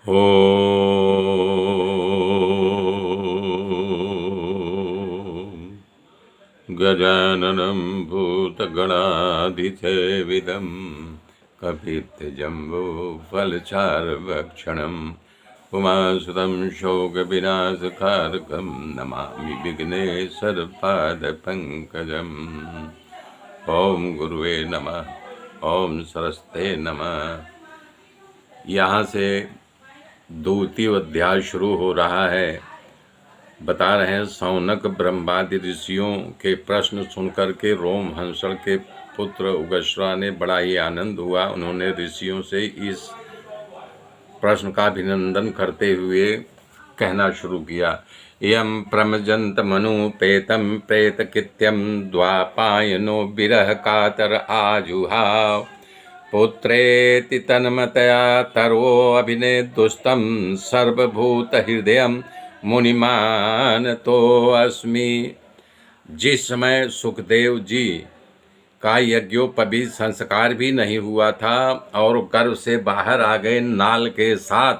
ॐ गजाननं भूतगणाधिसेवितं कपित्थजम्बोफलचार्वक्षणम् उमासुतं शोकविनाशकारकं नमामि विघ्नेश्वरपादपङ्कजम्। ओम गुरुवे नमः। ओम सरस्ते नमः। यहाँ से द्वितीय अध्याय शुरू हो रहा है। बता रहे हैं सौनक ब्रह्मादि ऋषियों के प्रश्न सुनकर के रोमहंसड़ के पुत्र उगश्वा ने बड़ा ही आनंद हुआ। उन्होंने ऋषियों से इस प्रश्न का अभिनंदन करते हुए कहना शुरू किया। यम प्रमजंत मनुपेतम प्रेतकृत्यम द्वापायनो विरह कातर आजुहाव पुत्रेति तन्मतया तरो अभिनेदुष्टं सर्वभूत हृदयम मुनिमान तो अस्मि। जिस समय सुखदेव जी का यज्ञोपवीत संस्कार भी नहीं हुआ था और गर्भ से बाहर आ गए नाल के साथ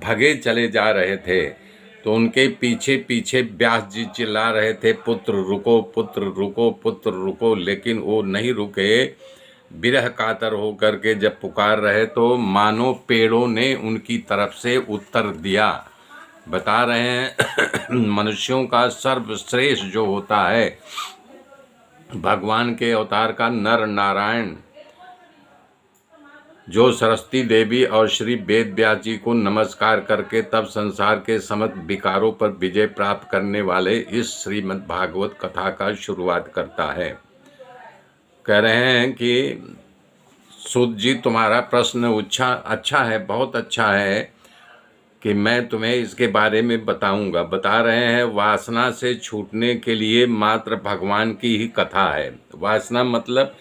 भगे चले जा रहे थे, तो उनके पीछे पीछे व्यास जी चिल्ला रहे थे, पुत्र रुको, पुत्र रुको, पुत्र रुको, लेकिन वो नहीं रुके। विरह कातर होकर के जब पुकार रहे तो मानो पेड़ों ने उनकी तरफ से उत्तर दिया। बता रहे हैं मनुष्यों का सर्वश्रेष्ठ जो होता है भगवान के अवतार का नर नारायण, जो सरस्वती देवी और श्री वेद व्यास जी को नमस्कार करके तब संसार के समस्त विकारों पर विजय प्राप्त करने वाले इस श्रीमद् भागवत कथा का शुरुआत करता है। कह रहे हैं कि सूत जी तुम्हारा प्रश्न अच्छा है, बहुत अच्छा है कि मैं तुम्हें इसके बारे में बताऊंगा। बता रहे हैं वासना से छूटने के लिए मात्र भगवान की ही कथा है। वासना मतलब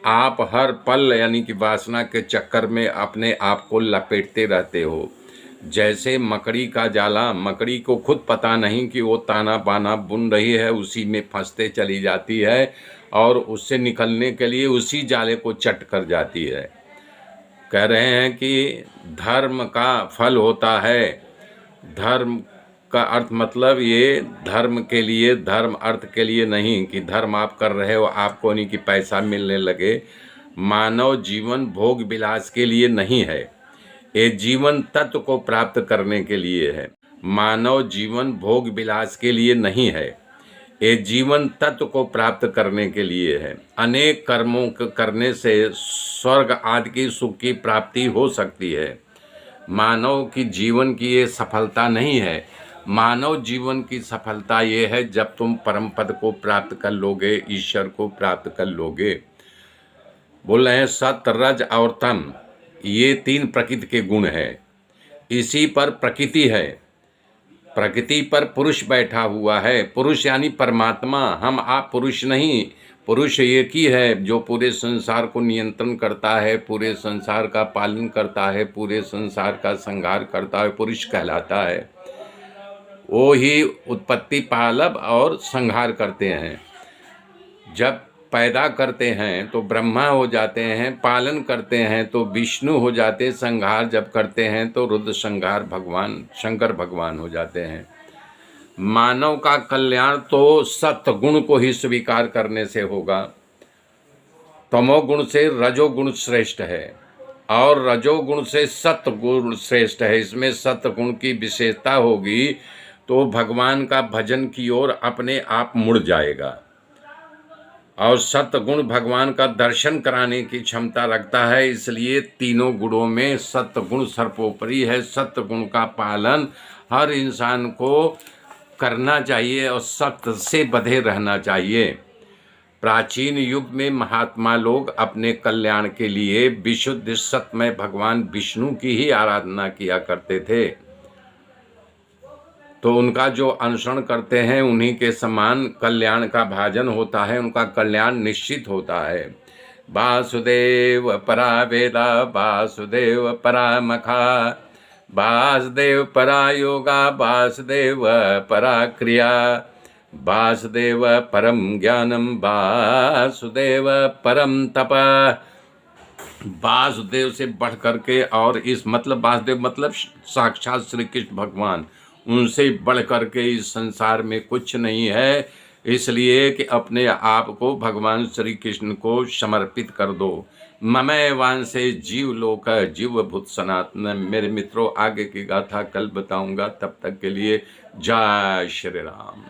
आप हर पल यानी कि वासना के चक्कर में अपने आप को लपेटते रहते हो। जैसे मकड़ी का जाला, मकड़ी को खुद पता नहीं कि वो ताना बाना बुन रही है, उसी में फंसते चली जाती है और उससे निकलने के लिए उसी जाले को चट कर जाती है। कह रहे हैं कि धर्म का फल होता है। धर्म का अर्थ मतलब ये धर्म के लिए, धर्म अर्थ के लिए नहीं कि धर्म आप कर रहे हो आपको नहीं कि पैसा मिलने लगे। मानव जीवन भोग विलास के लिए नहीं है, ये जीवन तत्व को प्राप्त करने के लिए है। मानव जीवन भोग विलास के लिए नहीं है, ये जीवन तत्व को प्राप्त करने के लिए है। अनेक कर्मों करने से स्वर्ग आदि की सुख की प्राप्ति हो सकती है। मानव की जीवन की ये सफलता नहीं है। मानव जीवन की सफलता ये है जब तुम परम पद को प्राप्त कर लोगे, ईश्वर को प्राप्त कर लोगे। बोल रहे हैं सत्य, रज और तम, ये तीन प्रकृति के गुण हैं। इसी पर प्रकृति है, प्रकृति पर पुरुष बैठा हुआ है। पुरुष यानी परमात्मा, हम आप पुरुष नहीं। पुरुष एक ही है जो पूरे संसार को नियंत्रण करता है, पूरे संसार का पालन करता है, पूरे संसार का संहार करता है, पुरुष कहलाता है। वो ही उत्पत्ति, पालन और संहार करते हैं। जब पैदा करते हैं तो ब्रह्मा हो जाते हैं, पालन करते हैं तो विष्णु हो जाते, संहार जब करते हैं तो रुद्र संहार भगवान शंकर भगवान हो जाते हैं। मानव का कल्याण तो सत्गुण को ही स्वीकार करने से होगा। तमोगुण से रजोगुण श्रेष्ठ है और रजोगुण से सत्गुण श्रेष्ठ है। इसमें सत्गुण की विशेषता होगी तो भगवान का भजन की ओर अपने आप मुड़ जाएगा। और सत्गुण भगवान का दर्शन कराने की क्षमता रखता है, इसलिए तीनों गुणों में सत्गुण सर्वोपरि है। सत्गुण का पालन हर इंसान को करना चाहिए और सत्य से बंधे रहना चाहिए। प्राचीन युग में महात्मा लोग अपने कल्याण के लिए विशुद्ध सत्मय भगवान विष्णु की ही आराधना किया करते थे। तो उनका जो अनुसरण करते हैं उन्हीं के समान कल्याण का भाजन होता है, उनका कल्याण निश्चित होता है। वासुदेव परा वेदा, वासुदेव परा मखा, वासुदेव परा योगा, वासुदेव परा क्रिया, वासुदेव परम ज्ञानम, वासुदेव परम तप। वासुदेव से बढ़ करके, और इस मतलब वासुदेव मतलब साक्षात श्री कृष्ण भगवान, उनसे बढ़ करके इस संसार में कुछ नहीं है। इसलिए कि अपने आप को भगवान श्री कृष्ण को समर्पित कर दो। ममैवांसे वांसे जीव लोक जीव भूत सनातन। मेरे मित्रों, आगे की गाथा कल बताऊंगा, तब तक के लिए जय श्री राम।